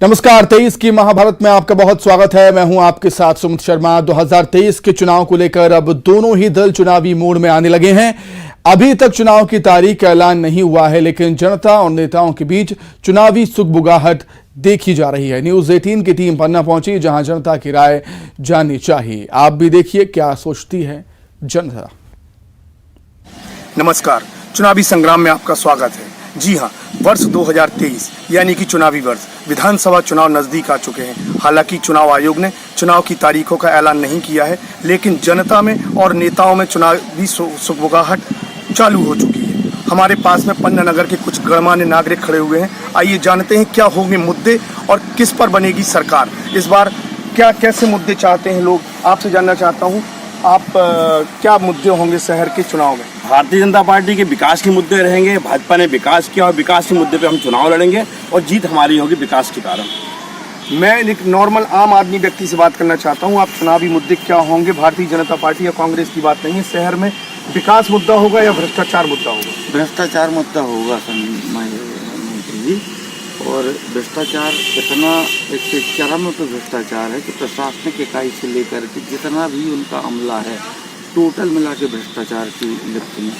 नमस्कार। 23 की महाभारत में आपका बहुत स्वागत है। मैं हूं आपके साथ सुमित शर्मा। 2023 के चुनाव को लेकर अब दोनों ही दल चुनावी मोड में आने लगे हैं। अभी तक चुनाव की तारीख का ऐलान नहीं हुआ है, लेकिन जनता और नेताओं के बीच चुनावी सुगबुगाहट देखी जा रही है। न्यूज 18 की टीम पन्ना पहुंची, जहां जनता की राय जाननी चाहिए। आप भी देखिए क्या सोचती है जनता। नमस्कार, चुनावी संग्राम में आपका स्वागत है। जी हां, वर्ष 2023 यानी कि चुनावी वर्ष, विधानसभा चुनाव नजदीक आ चुके हैं। हालांकि चुनाव आयोग ने चुनाव की तारीखों का ऐलान नहीं किया है, लेकिन जनता में और नेताओं में चुनावी सुगबुगाहट चालू हो चुकी है। हमारे पास में पन्ना नगर के कुछ गणमान्य नागरिक खड़े हुए हैं। आइए जानते हैं क्या होंगे मुद्दे और किस पर बनेगी सरकार। इस बार कैसे मुद्दे चाहते हैं लोग, आपसे जानना चाहता हूँ। आप क्या मुद्दे होंगे शहर के चुनाव में? भारतीय जनता पार्टी के विकास के मुद्दे रहेंगे। भाजपा ने विकास किया और विकास के मुद्दे पे हम चुनाव लड़ेंगे और जीत हमारी होगी विकास के कारण। मैं एक नॉर्मल आम आदमी व्यक्ति से बात करना चाहता हूँ। आप चुनावी मुद्दे क्या होंगे? भारतीय जनता पार्टी या कांग्रेस की बात नहीं है, शहर में विकास मुद्दा होगा या भ्रष्टाचार मुद्दा होगा? भ्रष्टाचार मुद्दा होगा मंत्री जी। और भ्रष्टाचार इतना एक चरम पे भ्रष्टाचार है कि प्रशासनिक इकाई से लेकर के जितना भी उनका अमला है, टोटल मिला के भ्रष्टाचार की लिप्त में।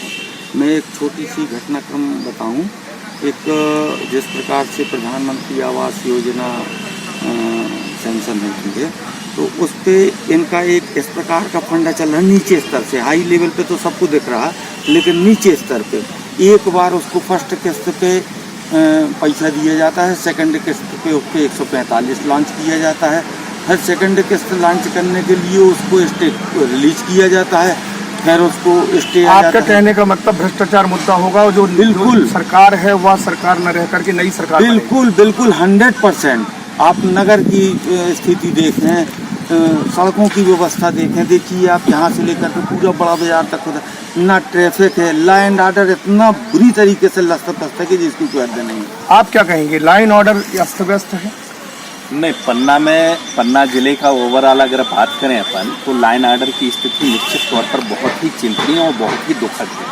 मैं एक छोटी सी घटनाक्रम बताऊं। एक जिस प्रकार से प्रधानमंत्री आवास योजना सैंक्शन होती है, तो उस पर इनका एक इस प्रकार का फंडा चल रहा है नीचे स्तर से। हाई लेवल पे तो सबको दिख रहा है, लेकिन नीचे स्तर पे एक बार उसको फर्स्ट किस्त पे पैसा दिया जाता है, सेकंड किस्त पे उसके 145 लॉन्च किया जाता है, फिर सेकंड किस्त लॉन्च करने के लिए उसको स्टे रिलीज किया जाता है, फिर उसको स्टे। आपका कहने का मतलब भ्रष्टाचार मुद्दा होगा और जो बिल्कुल सरकार है वह सरकार न रह करके नई सरकार बिल्कुल 100%। आप नगर की स्थिति देखें, सड़कों की व्यवस्था देखें, देखिए आप यहाँ से लेकर के पूरा बड़ा बाजार तक होता है, ना ट्रैफिक है, लॉ एंड ऑर्डर इतना बुरी तरीके से लस्त पस्त है कि जिसकी कोई हद नहीं है। आप क्या कहेंगे, लॉ एंड ऑर्डर अस्त व्यस्त है? नहीं, पन्ना जिले का ओवरऑल अगर बात करें अपन, तो लॉ एंड ऑर्डर की स्थिति निश्चित तौर पर बहुत ही चिंतनीय और बहुत ही दुखद है।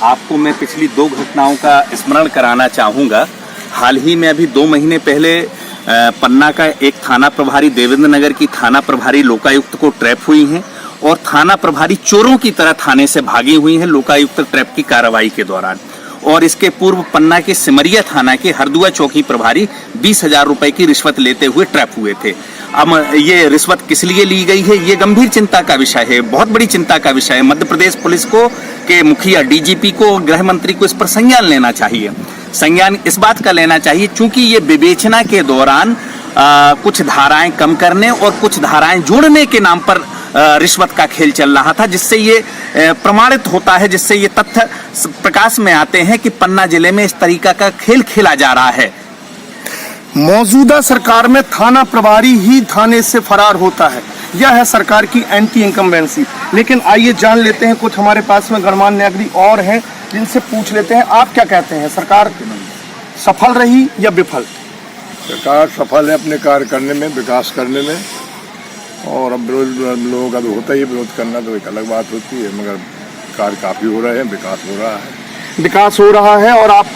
आपको मैं पिछली 2 घटनाओं का स्मरण कराना चाहूँगा। हाल ही में अभी 2 महीने पहले पन्ना का एक थाना प्रभारी, देवेंद्र नगर की थाना प्रभारी लोकायुक्त को ट्रैप हुई हैं और थाना प्रभारी चोरों की तरह थाने से भागी हुई हैं लोकायुक्त ट्रैप की कार्रवाई के दौरान। और इसके पूर्व पन्ना के सिमरिया थाना के हरदुआ चौकी प्रभारी 20,000 रुपए की रिश्वत लेते हुए ट्रैप हुए थे। अब ये रिश्वत किस लिए ली गई है, ये गंभीर चिंता का विषय है, बहुत बड़ी चिंता का विषय है। मध्य प्रदेश पुलिस को के मुखिया डीजीपी को, गृह मंत्री को इस पर संज्ञान लेना चाहिए। संज्ञान इस बात का लेना चाहिए चूंकि ये विवेचना के दौरान कुछ धाराएं कम करने और कुछ धाराएं जोड़ने के नाम पर रिश्वत का खेल चल रहा था, जिससे ये प्रमाणित होता है, जिससे ये तथ्य प्रकाश में आते हैं कि पन्ना जिले में इस तरीका का खेल खेला जा रहा है। मौजूदा सरकार में थाना प्रभारी ही थाने से फरार होता है, यह है सरकार की एंटी इनकम्बेंसी। लेकिन आइए जान लेते हैं, कुछ हमारे पास में गणमान्य नागरिक और हैं जिनसे पूछ लेते हैं। आप क्या कहते हैं, सरकार सफल रही या विफल? सरकार सफल है अपने कार्य करने में, विकास करने में। और अब विरोध लोगों का तो होता ही, विरोध करना तो एक अलग बात होती है, मगर कार्य काफ़ी हो रहे हैं, विकास हो रहा है। विकास हो रहा है। और आप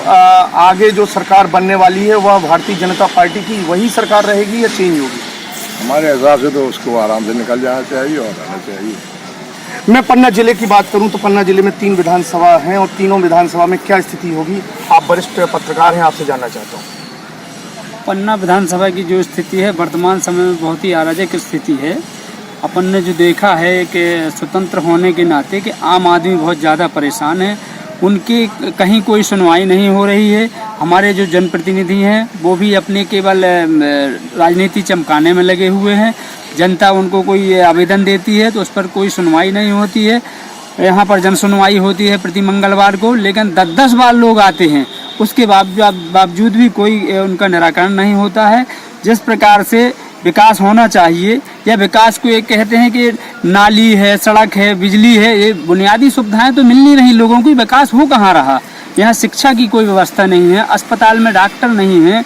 आगे जो सरकार बनने वाली है वह भारतीय जनता पार्टी की वही सरकार रहेगी या चेंज होगी? हमारे हिसाब से तो उसको आराम से निकल जाना चाहिए और रहना चाहिए। मैं पन्ना जिले की बात करूं तो पन्ना जिले में 3 विधानसभा हैं और तीनों विधानसभा में क्या स्थिति होगी? आप वरिष्ठ पत्रकार हैं, आपसे जानना चाहता हूँ। पन्ना विधानसभा की जो स्थिति है वर्तमान समय में बहुत ही अराजक स्थिति है। अपन ने जो देखा है कि स्वतंत्र होने के नाते कि आम आदमी बहुत ज़्यादा परेशान है, उनकी कहीं कोई सुनवाई नहीं हो रही है। हमारे जो जनप्रतिनिधि हैं वो भी अपने केवल राजनीति चमकाने में लगे हुए हैं। जनता उनको कोई आवेदन देती है तो उस पर कोई सुनवाई नहीं होती है। यहाँ पर जन सुनवाई होती है प्रति मंगलवार को, लेकिन 10-10 बार लोग आते हैं, उसके बावजूद भी कोई उनका निराकरण नहीं होता है। जिस प्रकार से विकास होना चाहिए, या विकास को एक कहते हैं कि नाली है, सड़क है, बिजली है, ये बुनियादी सुविधाएं तो मिल नहीं रही लोगों को, विकास हो कहाँ रहा? यहाँ शिक्षा की कोई व्यवस्था नहीं है, अस्पताल में डॉक्टर नहीं है।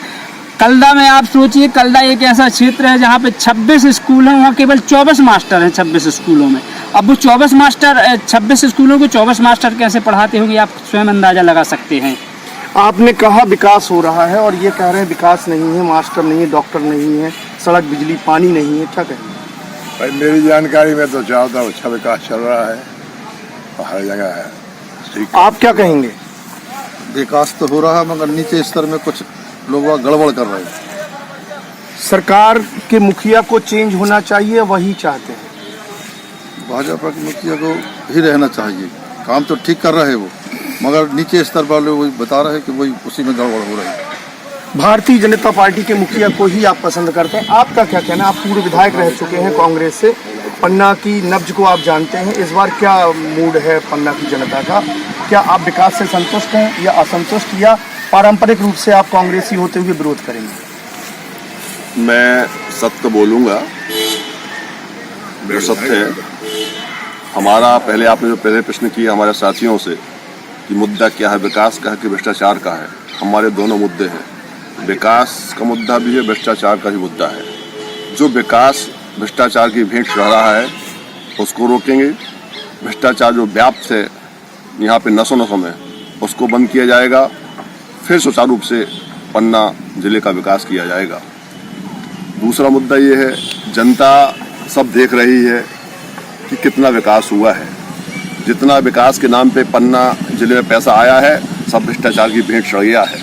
कलदा में आप सोचिए, कलदा एक ऐसा क्षेत्र है जहाँ पे 26 स्कूल हैं, वहाँ केवल 24 मास्टर हैं 26 स्कूलों में। अब वो 26 स्कूलों को 24 मास्टर कैसे पढ़ाते होंगे, आप स्वयं अंदाजा लगा सकते हैं। आपने कहा विकास हो रहा है और ये कह रहे हैं विकास नहीं है, मास्टर नहीं है, डॉक्टर नहीं है, सड़क बिजली पानी नहीं है, क्या कहेंगे? भाई मेरी जानकारी में तो चाहता हूँ अच्छा विकास चल रहा है, हर जगह है ठीक। आप क्या कहेंगे? विकास तो हो रहा है मगर नीचे स्तर में कुछ लोग वहाँ गड़बड़ कर रहे हैं। सरकार के मुखिया को चेंज होना चाहिए, वही चाहते हैं। भाजपा के मुखिया को ही रहना चाहिए, काम तो ठीक कर रहे हैं वो, मगर नीचे स्तर वाले वही बता रहे हैं कि वही उसी में गड़बड़ हो रही है। भारतीय जनता पार्टी के मुखिया को ही आप पसंद करते हैं, आपका क्या कहना? आप पूर्व विधायक रह चुके हैं कांग्रेस से, पन्ना की नब्ज को आप जानते हैं। इस बार क्या मूड है पन्ना की जनता का? क्या आप विकास से संतुष्ट हैं या असंतुष्ट, या पारंपरिक रूप से आप कांग्रेसी होते हुए विरोध करेंगे? मैं सत्य बोलूँगा, जो सत्य है हमारा। पहले आपने जो पहले प्रश्न किया हमारे साथियों से कि मुद्दा क्या है, विकास का है कि भ्रष्टाचार का है, हमारे दोनों मुद्दे हैं। विकास का मुद्दा भी है, भ्रष्टाचार का भी मुद्दा है। जो विकास भ्रष्टाचार की भेंट चढ़ रहा है उसको रोकेंगे। भ्रष्टाचार जो व्याप्त है यहाँ पे नसों नसों में, उसको बंद किया जाएगा। फिर सुचारू रूप से पन्ना जिले का विकास किया जाएगा। दूसरा मुद्दा ये है, जनता सब देख रही है कि कितना विकास हुआ है। जितना विकास के नाम पे पन्ना जिले में पैसा आया है, सब भ्रष्टाचार की भेंट चढ़ गया है।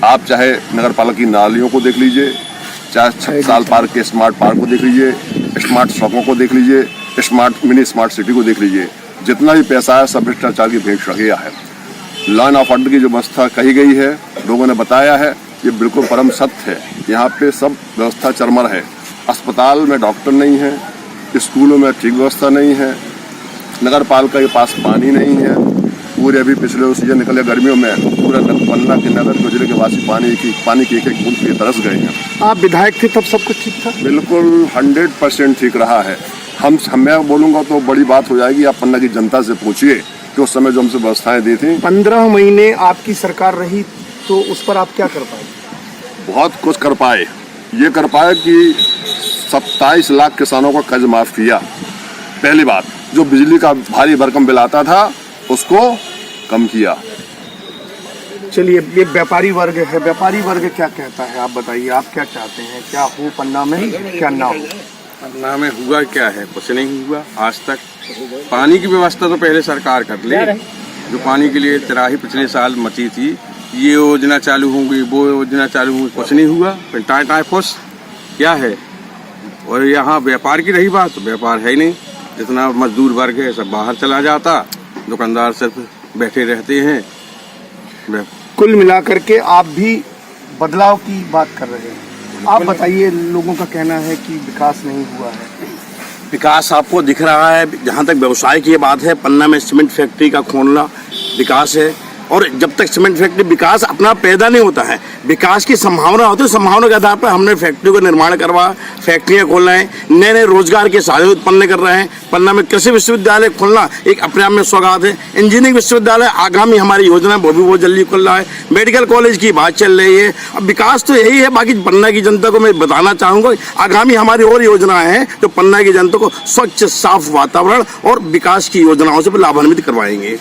आप चाहे नगर पालिका की नालियों को देख लीजिए, चाहे 6 साल पार्क के स्मार्ट पार्क को देख लीजिए, स्मार्ट सड़कों को देख लीजिए, मिनी स्मार्ट सिटी को देख लीजिए, जितना भी पैसा है सब भ्रष्टाचार की भेंट चढ़ गया है। लॉ एंड ऑर्डर की जो व्यवस्था कही गई है, लोगों ने बताया है, ये बिल्कुल परम सत्य है। यहाँ पे सब व्यवस्था चरमर है। अस्पताल में डॉक्टर नहीं है, स्कूलों में ठीक व्यवस्था नहीं है, नगर पालिका के पास पानी नहीं है। पूरे अभी पिछले सीजन निकले गर्मियों में पूरा पन्ना के नगर को जिले के वासी पानी की एक बूंद के तरस गए हैं। आप विधायक थे तब सब कुछ ठीक था? बिल्कुल 100% ठीक रहा है। मैं बोलूँगा तो बड़ी बात हो जाएगी। आप पन्ना की जनता से पूछिए कि उस समय जो हमसे व्यवस्थाएं दी थी। 15 महीने आपकी सरकार रही तो उस पर आप क्या कर पाए? बहुत कुछ कर पाए। ये कर पाए कि 27 लाख किसानों का कर्ज माफ किया। पहली बात, जो बिजली का भारी भरकम बिल आता था उसको कम किया। चलिए, ये व्यापारी वर्ग है, व्यापारी वर्ग क्या कहता है? आप बताइए, आप क्या चाहते हैं? क्या हो पन्ना में, क्या ना हो? पन्ना में हुआ क्या है? कुछ नहीं हुआ आज तक। पानी की व्यवस्था तो पहले सरकार कर ले। जो पानी के लिए तराही पिछले साल मची थी, ये योजना चालू होंगी, वो योजना चालू होंगी, कुछ नहीं हुआ। फिर टाई फुस क्या है? और यहाँ व्यापार की रही बात, तो व्यापार है ही नहीं। जितना मजदूर वर्ग है सब बाहर चला जाता, दुकानदार सिर्फ बैठे रहते हैं। कुल मिलाकर के आप भी बदलाव की बात कर रहे हैं। आप बताइए, लोगों का कहना है कि विकास नहीं हुआ है। विकास आपको दिख रहा है। जहाँ तक व्यवसाय की बात है, पन्ना में सीमेंट फैक्ट्री का खोलना विकास है। और जब तक सीमेंट फैक्ट्री, विकास अपना पैदा नहीं होता है, विकास की संभावना होती है। संभावना के आधार पर हमने फैक्ट्री का निर्माण करवा, फैक्ट्रियां खोल रहे हैं, नए नए रोजगार के साधन उत्पन्न कर रहे हैं। पन्ना में कृषि विश्वविद्यालय खोलना एक अपने आप में सौगात है। इंजीनियरिंग विश्वविद्यालय आगामी हमारी योजना वो भी बहुत जल्दी खुल रहा है। मेडिकल कॉलेज की बात चल रही है। अब विकास तो यही है। बाकी पन्ना की जनता को मैं बताना चाहूँगा, आगामी हमारी और योजनाएं हैं जो पन्ना की जनता को स्वच्छ साफ वातावरण और विकास की योजनाओं से लाभान्वित करवाएंगे।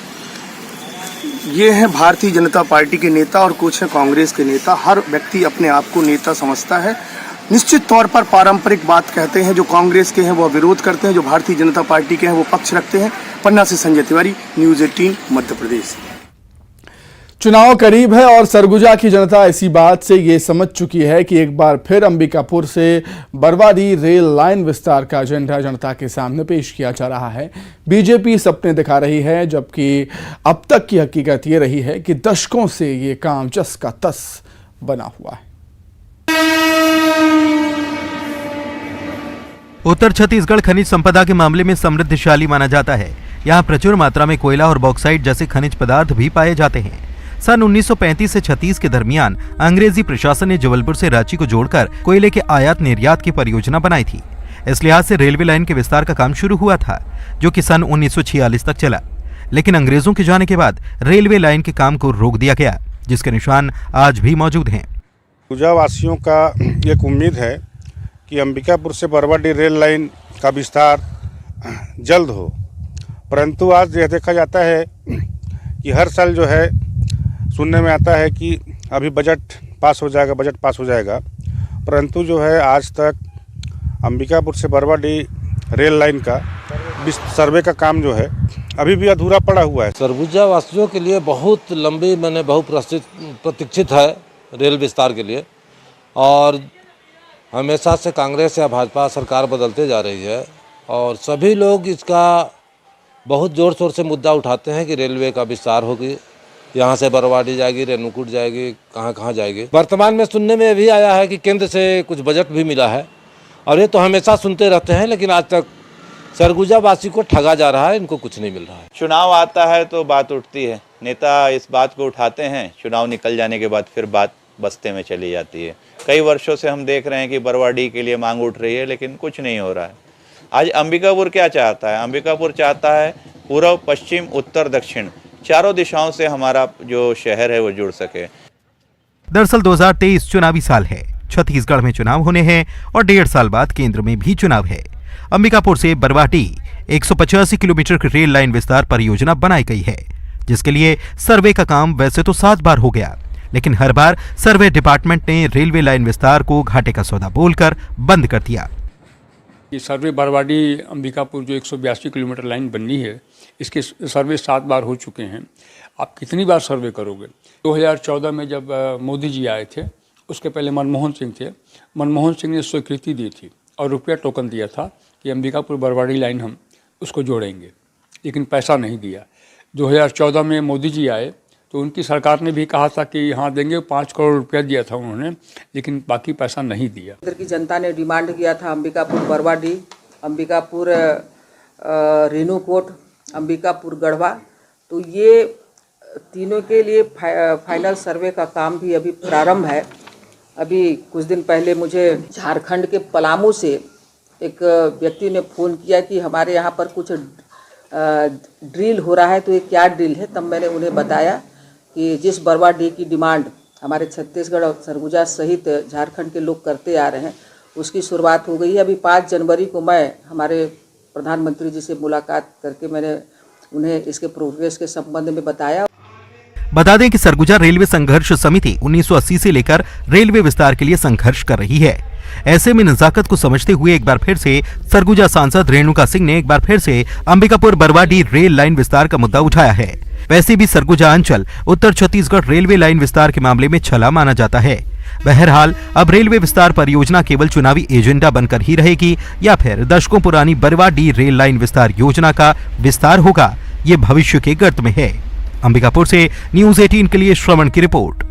ये है भारतीय जनता पार्टी के नेता और कुछ है कांग्रेस के नेता। हर व्यक्ति अपने आप को नेता समझता है। निश्चित तौर पर पारंपरिक बात कहते हैं। जो कांग्रेस के हैं वो विरोध करते हैं, जो भारतीय जनता पार्टी के हैं वो पक्ष रखते हैं। पन्ना से संजय तिवारी, न्यूज़ 18 मध्य प्रदेश। चुनाव करीब है और सरगुजा की जनता इसी बात से ये समझ चुकी है कि एक बार फिर अंबिकापुर से बरवाडी रेल लाइन विस्तार का एजेंडा जनता के सामने पेश किया जा रहा है। बीजेपी सपने दिखा रही है, जबकि अब तक की हकीकत ये रही है कि दशकों से ये काम जस का तस बना हुआ है। उत्तर छत्तीसगढ़ खनिज संपदा के मामले में समृद्धशाली माना जाता है। यहाँ प्रचुर मात्रा में कोयला और बॉक्साइट जैसे खनिज पदार्थ भी पाए जाते हैं। सन 1935 से 36 के दरमियान अंग्रेजी प्रशासन ने जबलपुर से रांची को जोड़कर कोयले के आयात निर्यात की परियोजना बनाई थी। इस लिहाज से रेलवे लाइन के विस्तार का काम शुरू हुआ था, जो कि सन 1946 तक चला। लेकिन अंग्रेजों के जाने के बाद रेलवे लाइन के काम को रोक दिया गया, जिसके निशान आज भी मौजूद हैं। सरगुजा वासियों का एक उम्मीद है कि अंबिकापुर से बरवाडी रेल लाइन का विस्तार जल्द हो, परंतु आज यह देखा जाता है कि हर साल जो है सुनने में आता है कि अभी बजट पास हो जाएगा, परंतु जो है आज तक अंबिकापुर से बरवाडीह रेल लाइन का सर्वे का काम जो है अभी भी अधूरा पड़ा हुआ है। सरगुजा वासियों के लिए बहुत लंबी प्रतीक्षित है रेल विस्तार के लिए, और हमेशा से कांग्रेस या भाजपा सरकार बदलते जा रही है और सभी लोग इसका बहुत ज़ोर शोर से मुद्दा उठाते हैं कि रेलवे का विस्तार होगी, यहाँ से बरवाडीह जाएगी, रेणुकूट जाएगी, कहाँ जाएगी। वर्तमान में सुनने में भी आया है कि केंद्र से कुछ बजट भी मिला है, और ये तो हमेशा सुनते रहते हैं, लेकिन आज तक सरगुजा वासी को ठगा जा रहा है, इनको कुछ नहीं मिल रहा है। चुनाव आता है तो बात उठती है, नेता इस बात को उठाते हैं, चुनाव निकल जाने के बाद फिर बात बस्ते में चली जाती है। कई वर्षों से हम देख रहे हैं कि बरवाडीह के लिए मांग उठ रही है, लेकिन कुछ नहीं हो रहा है। आज अंबिकापुर क्या चाहता है? अंबिकापुर चाहता है पूर्व, पश्चिम, उत्तर, दक्षिण चारों दिशाओं से हमारा जो शहर है वो जुड़ सके। दरअसल 2023 चुनावी साल है, छत्तीसगढ़ में चुनाव होने हैं और 1.5 साल बाद केंद्र में भी चुनाव है। अंबिकापुर से बरवाडीह 185 किलोमीटर की रेल लाइन विस्तार परियोजना बनाई गई है, जिसके लिए सर्वे का काम वैसे तो 7 बार हो गया, लेकिन हर बार सर्वे डिपार्टमेंट ने रेलवे लाइन विस्तार को घाटे का सौदा बोलकर बंद कर दिया। ये सर्वे बरवाडीह अंबिकापुर जो 182 किलोमीटर लाइन बननी है, इसके सर्वे 7 बार हो चुके हैं। आप कितनी बार सर्वे करोगे? 2014 में जब मोदी जी आए थे, उसके पहले मनमोहन सिंह थे। मनमोहन सिंह ने स्वीकृति दी थी और रुपया टोकन दिया था कि अंबिकापुर बरवाडीह लाइन हम उसको जोड़ेंगे, लेकिन पैसा नहीं दिया। 2014 में मोदी जी आए तो उनकी सरकार ने भी कहा था कि हाँ देंगे, 5 करोड़ रुपया दिया था उन्होंने, लेकिन बाकी पैसा नहीं दिया। इधर की जनता ने डिमांड किया था अंबिकापुर बरवाडीह, अंबिकापुर रेणुकूट, अंबिकापुर गढ़वा, तो ये तीनों के लिए फाइनल सर्वे का काम भी अभी प्रारंभ है। अभी कुछ दिन पहले मुझे झारखंड के पलामू से एक व्यक्ति ने फ़ोन किया कि हमारे यहाँ पर कुछ ड्रिल हो रहा है, तो ये क्या ड्रिल है? तब मैंने उन्हें बताया कि जिस बरवाडीह की डिमांड हमारे छत्तीसगढ़ और सरगुजा सहित झारखंड के लोग करते आ रहे हैं, उसकी शुरुआत हो गई है। अभी 5 जनवरी को मैं हमारे प्रधानमंत्री जी से मुलाकात करके मैंने उन्हें इसके प्रोग्रेस के संबंध में बताया। बता दें कि सरगुजा रेलवे संघर्ष समिति 1980 से लेकर रेलवे विस्तार के लिए संघर्ष कर रही है। ऐसे में नजाकत को समझते हुए एक बार फिर से सरगुजा सांसद रेणुका सिंह ने एक बार फिर से अंबिकापुर बरवाडीह रेल लाइन विस्तार का मुद्दा उठाया है। वैसे भी सरगुजा अंचल उत्तर छत्तीसगढ़ रेलवे लाइन विस्तार के मामले में छला माना जाता है। बहरहाल अब रेलवे विस्तार परियोजना केवल चुनावी एजेंडा बनकर ही रहेगी या फिर दशकों पुरानी बरवाडीह रेल लाइन विस्तार योजना का विस्तार होगा, ये भविष्य के गर्त में है। अंबिकापुर से न्यूज़ 18 के लिए श्रवण की रिपोर्ट।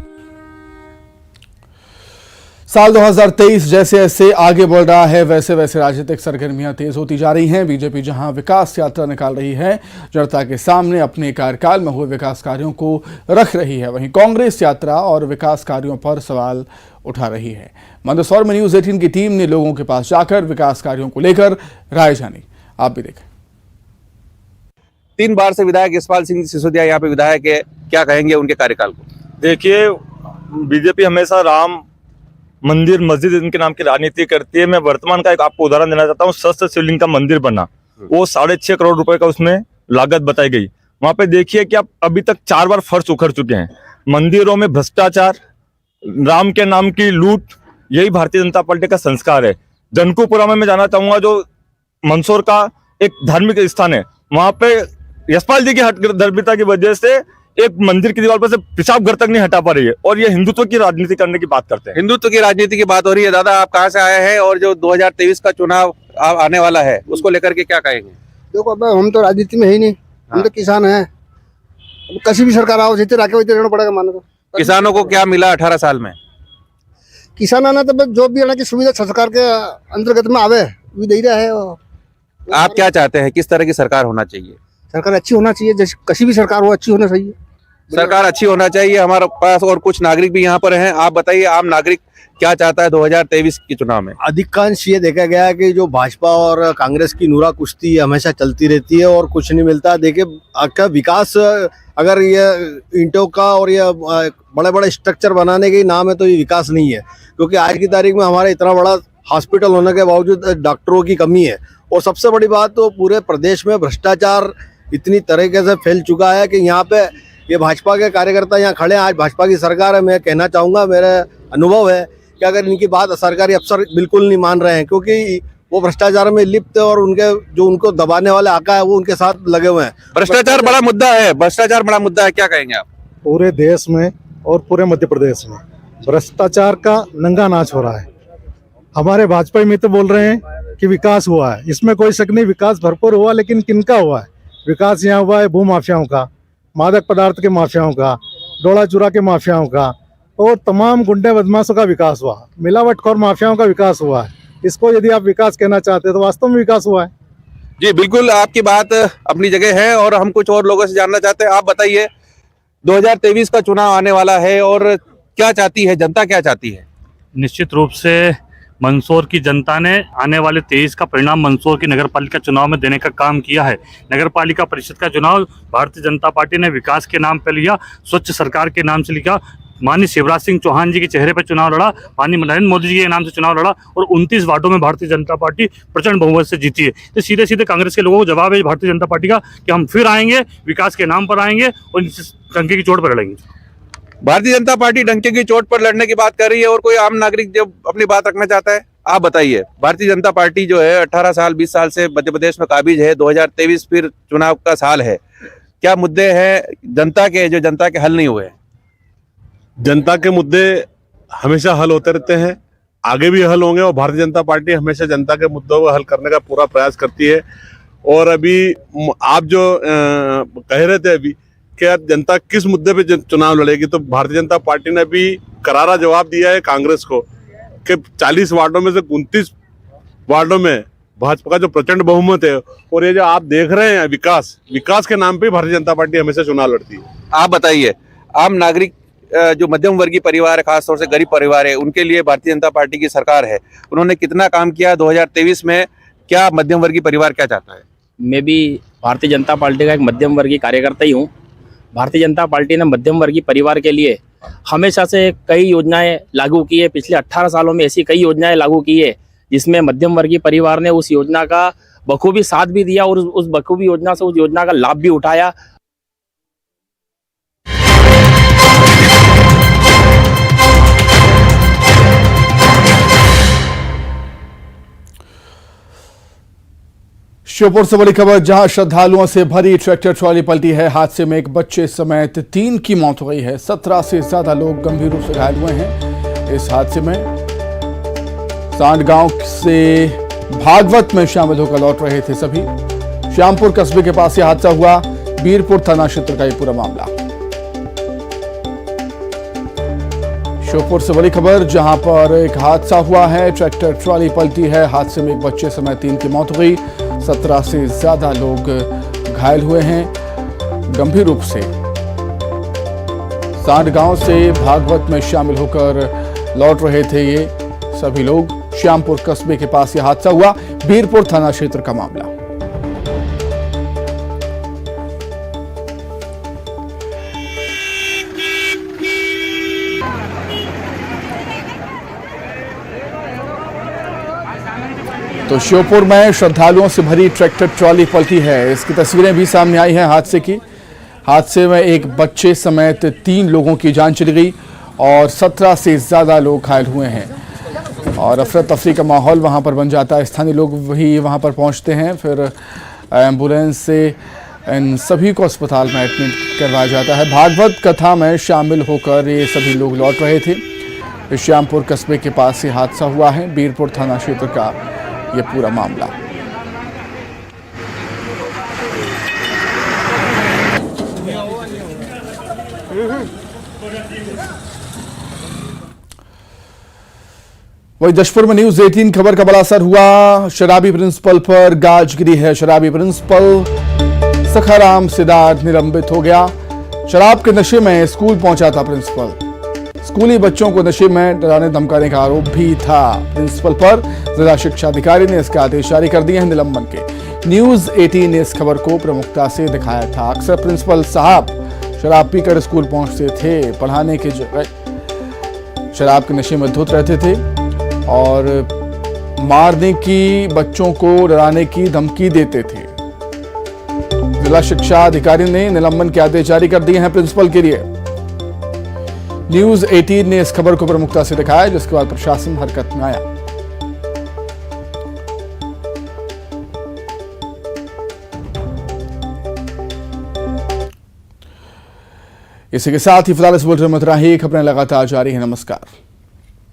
साल 2023 जैसे जैसे आगे बढ़ रहा है, वैसे वैसे राजनीतिक सरगर्मियां तेज होती जा रही हैं। बीजेपी जहां विकास यात्रा निकाल रही है, जनता के सामने अपने कार्यकाल में हुए विकास कार्यों को रख रही है, वहीं कांग्रेस यात्रा और विकास कार्यों पर सवाल उठा रही है। मंदसौर में न्यूज़ 18 की टीम ने लोगों के पास जाकर विकास कार्यों को लेकर राय जानी। आप भी देखें। 3 बार से विधायक यशपाल सिंह सिसोदिया यहाँ पे विधायक है, क्या कहेंगे उनके कार्यकाल को? देखिए, बीजेपी हमेशा राम मंदिर मस्जिद इनके नाम की राजनीति करती है। मैं वर्तमान का एक आपको उदाहरण देना चाहता हूँ। सहस्त्र शिवलिंग का मंदिर बना, वो 6.5 करोड़ रुपए का उसमें लागत बताई गई। वहां पे देखिए कि आप अभी तक 4 बार फर्श उखड़ चुके हैं। मंदिरों में भ्रष्टाचार, राम के नाम की लूट, यही भारतीय जनता पार्टी का संस्कार है। जनकपुरा में मैं जाना चाहूंगा, जो मंदसौर का एक धार्मिक स्थान है, वहां पे यशपाल जी की हठधर्मिता की वजह से एक मंदिर की दीवार पर से पेशाब घर तक नहीं हटा पा रही है, और ये हिंदुत्व की राजनीति करने की बात करते हैं। हिंदुत्व की राजनीति की बात हो रही है। दादा, आप कहाँ से आए हैं और जो 2023 का चुनाव आने वाला है उसको लेकर के क्या कहेंगे? देखो, अब हम तो राजनीति में ही नहीं, हम तो किसान हैं। किसी भी सरकार आओ, जितने राके वही रहना पड़ेगा। मानो तो किसानों को क्या मिला 18 साल में? किसान आना तो जो भी आना की सुविधा सरकार के अंतर्गत में आवे वो दे रहा है। आप क्या चाहते हैं, किस तरह की सरकार होना चाहिए? सरकार अच्छी होना चाहिए, जैसे किसी भी सरकार हो अच्छी होना चाहिए। सरकार अच्छी होना चाहिए। हमारे पास और कुछ नागरिक भी यहाँ पर हैं। आप बताइए, आम नागरिक क्या चाहता है 2023 के चुनाव में? अधिकांश ये देखा गया है कि जो भाजपा और कांग्रेस की नूरा कुश्ती हमेशा चलती रहती है और कुछ नहीं मिलता। देखिए, आपका विकास अगर ये ईंटों का और ये बड़े बड़े स्ट्रक्चर बनाने के नाम है तो ये विकास नहीं है, क्योंकि आज की तारीख में हमारे इतना बड़ा हॉस्पिटल होने के बावजूद डॉक्टरों की कमी है। और सबसे बड़ी बात तो पूरे प्रदेश में भ्रष्टाचार इतनी तरीके से फैल चुका है कि यहाँ पे ये भाजपा के कार्यकर्ता यहाँ खड़े हैं, आज भाजपा की सरकार है। मैं कहना चाहूँगा, मेरा अनुभव है कि अगर इनकी बात सरकारी अफसर बिल्कुल नहीं मान रहे हैं, क्योंकि वो भ्रष्टाचार में लिप्त है और उनके जो उनको दबाने वाले आका है वो उनके साथ लगे हुए हैं। भ्रष्टाचार बड़ा मुद्दा है, भ्रष्टाचार बड़ा मुद्दा है, क्या कहेंगे आप? पूरे देश में और पूरे मध्य प्रदेश में भ्रष्टाचार का नंगा नाच हो रहा है। हमारे भाजपा मित्र बोल रहे हैं कि विकास हुआ है, इसमें कोई शक नहीं, विकास भरपूर हुआ, लेकिन किनका हुआ है? विकास यहाँ हुआ है भू माफियाओं का, मादक पदार्थ के माफियाओं का, डोला चूरा के माफियाओं का और तमाम गुंडे बदमाशों का विकास हुआ, मिलावटखोर माफियाओं का विकास हुआ है। इसको यदि आप विकास कहना चाहते हैं तो वास्तव में विकास हुआ है। जी बिल्कुल, आपकी बात अपनी जगह है और हम कुछ और लोगों से जानना चाहते हैं। आप बताइए, 2023 का चुनाव आने वाला है और क्या चाहती है जनता, क्या चाहती है? निश्चित रूप से मंदसौर की जनता ने आने वाले 23 का परिणाम मंदसौर की नगर पालिका चुनाव में देने का काम किया है। नगर पालिका परिषद का चुनाव भारतीय जनता पार्टी ने विकास के नाम पर लिया, स्वच्छ सरकार के नाम से लिखा, माननीय शिवराज सिंह चौहान जी के चेहरे पर चुनाव लड़ा, माननीय नरेंद्र मोदी जी के नाम से चुनाव लड़ा और 29 वार्डों में भारतीय जनता पार्टी प्रचंड बहुमत से जीती है। तो सीधे सीधे कांग्रेस के लोगों को जवाब है भारतीय जनता पार्टी का कि हम फिर आएंगे, विकास के नाम पर आएंगे और डंके की चोट पर लड़ेंगे। भारतीय जनता पार्टी डंके की चोट पर लड़ने की बात कर रही है और कोई आम नागरिक जब अपनी बात रखना चाहता है, आप बताइए। भारतीय जनता पार्टी जो है 18 साल 20 साल से मध्य प्रदेश में काबिज है, 2023 फिर चुनाव का साल है, क्या मुद्दे हैं जनता के जो जनता के हल नहीं हुए? जनता के मुद्दे हमेशा हल होते रहते हैं, आगे भी हल होंगे और भारतीय जनता पार्टी हमेशा जनता के मुद्दों को हल करने का पूरा प्रयास करती है। और अभी आप जो कह रहे थे अभी क्या जनता किस मुद्दे पे चुनाव लड़ेगी, तो भारतीय जनता पार्टी ने भी करारा जवाब दिया है कांग्रेस को कि 40 वार्डों में से 29 वार्डों में भाजपा का जो प्रचंड बहुमत है और ये जो आप देख रहे हैं विकास के नाम पे भारतीय जनता पार्टी हमेशा चुनाव लड़ती है। आप बताइए, आम नागरिक जो मध्यम वर्गीय परिवार है, खासतौर से गरीब परिवार है, उनके लिए भारतीय जनता पार्टी की सरकार है, उन्होंने कितना काम किया 2023 में, क्या मध्यम वर्गीय परिवार क्या चाहता है? मैं भी भारतीय जनता पार्टी का एक मध्यम वर्गीय कार्यकर्ता ही हूँ। भारतीय जनता पार्टी ने मध्यम वर्गीय परिवार के लिए हमेशा से कई योजनाएं लागू की है। पिछले 18 सालों में ऐसी कई योजनाएं लागू की है जिसमें मध्यम वर्गीय परिवार ने उस योजना का बखूबी साथ भी दिया और उस बखूबी योजना से उस योजना का लाभ भी उठाया। श्योपुर से बड़ी खबर, जहां श्रद्धालुओं से भरी ट्रैक्टर ट्रॉली पलटी है। हादसे में एक बच्चे समेत 3 की मौत हो गई है। 17 से ज्यादा लोग गंभीर रूप से घायल हुए हैं। इस हादसे में सांड गांव से भागवत में शामिल होकर लौट रहे थे सभी। श्यामपुर कस्बे के पास यह हादसा हुआ। बीरपुर थाना क्षेत्र का यह पूरा मामला। श्योपुर से बड़ी खबर, जहां पर एक हादसा हुआ है, ट्रैक्टर ट्रॉली पलटी है। हादसे में एक बच्चे समेत 3 की मौत हो गई। 17 से ज्यादा लोग घायल हुए हैं गंभीर रूप से। सांड गांव से भागवत में शामिल होकर लौट रहे थे ये सभी लोग। श्यामपुर कस्बे के पास यह हादसा हुआ। बीरपुर थाना क्षेत्र का मामला। तो श्योपुर में श्रद्धालुओं से भरी ट्रैक्टर ट्रॉली पलटी है। इसकी तस्वीरें भी सामने आई हैं हादसे की। हादसे में एक बच्चे समेत 3 लोगों की जान चली गई और 17 से ज्यादा लोग घायल हुए हैं और अफरा तफरी का माहौल वहां पर बन जाता है। स्थानीय लोग वही वहां पर पहुंचते हैं, फिर एम्बुलेंस से इन सभी को अस्पताल में एडमिट करवाया जाता है। भागवत कथा में शामिल होकर ये सभी लोग लौट रहे थे। श्यामपुर कस्बे के पास ये हादसा हुआ है। बीरपुर थाना क्षेत्र का ये पूरा मामला। वही जशपुर में न्यूज़ 18 खबर का बड़ा असर हुआ। शराबी प्रिंसिपल पर गाज गिरी है। शराबी प्रिंसिपल सखाराम सिद्धार्थ निलंबित हो गया। शराब के नशे में स्कूल पहुंचा था प्रिंसिपल। स्कूली बच्चों को नशे में डराने धमकाने का आरोप भी था प्रिंसिपल पर। जिला शिक्षा अधिकारी ने इसके आदेश जारी कर दिए हैं निलंबन के। न्यूज़ 18 ने इस खबर को प्रमुखता से दिखाया था। अक्सर प्रिंसिपल साहब शराब पीकर स्कूल पहुंचते थे, पढ़ाने के जगह शराब के नशे में धुत रहते थे और मारने की, बच्चों को डराने की धमकी देते थे। जिला शिक्षा अधिकारी ने निलंबन के आदेश जारी कर दिए हैं प्रिंसिपल के लिए। न्यूज 18 ने इस खबर को प्रमुखता से दिखाया, जिसके बाद प्रशासन हरकत में आया। इसी के साथ ही फिलहाल इस बुलेटिन में इतना ही। खबरें लगातार जारी है। नमस्कार।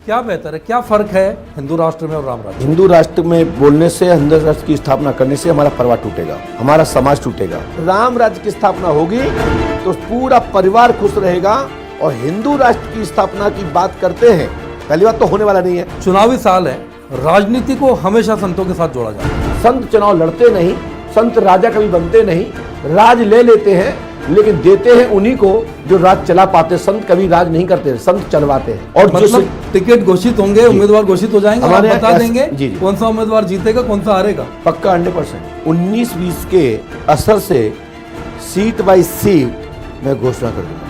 क्या बेहतर है, क्या फर्क है हिंदू राष्ट्र में और राम राज्य? हिंदू राष्ट्र में बोलने से, हिंदू राष्ट्र की स्थापना करने से हमारा परिवार टूटेगा, हमारा समाज टूटेगा। राम राज्य की स्थापना होगी तो पूरा परिवार खुश रहेगा। और हिंदू राष्ट्र की स्थापना की बात करते हैं, पहली बात तो होने वाला नहीं है। चुनावी साल है, राजनीति को हमेशा संतों के साथ जोड़ा जाता है। संत चुनाव लड़ते नहीं, संत राजा कभी बनते नहीं, राज ले लेते हैं लेकिन देते हैं उन्हीं को जो राज चला पाते। संत कभी राज नहीं करते, संत चलवाते हैं। और मतलब टिकट घोषित होंगे, उम्मीदवार घोषित हो जाएंगे, हमारे आप बता देंगे जी। कौन सा उम्मीदवार जीतेगा, कौन सा हारेगा? पक्का 100%। 19-20 के असर से सीट बाई सीट मैं घोषणा कर दूंगा।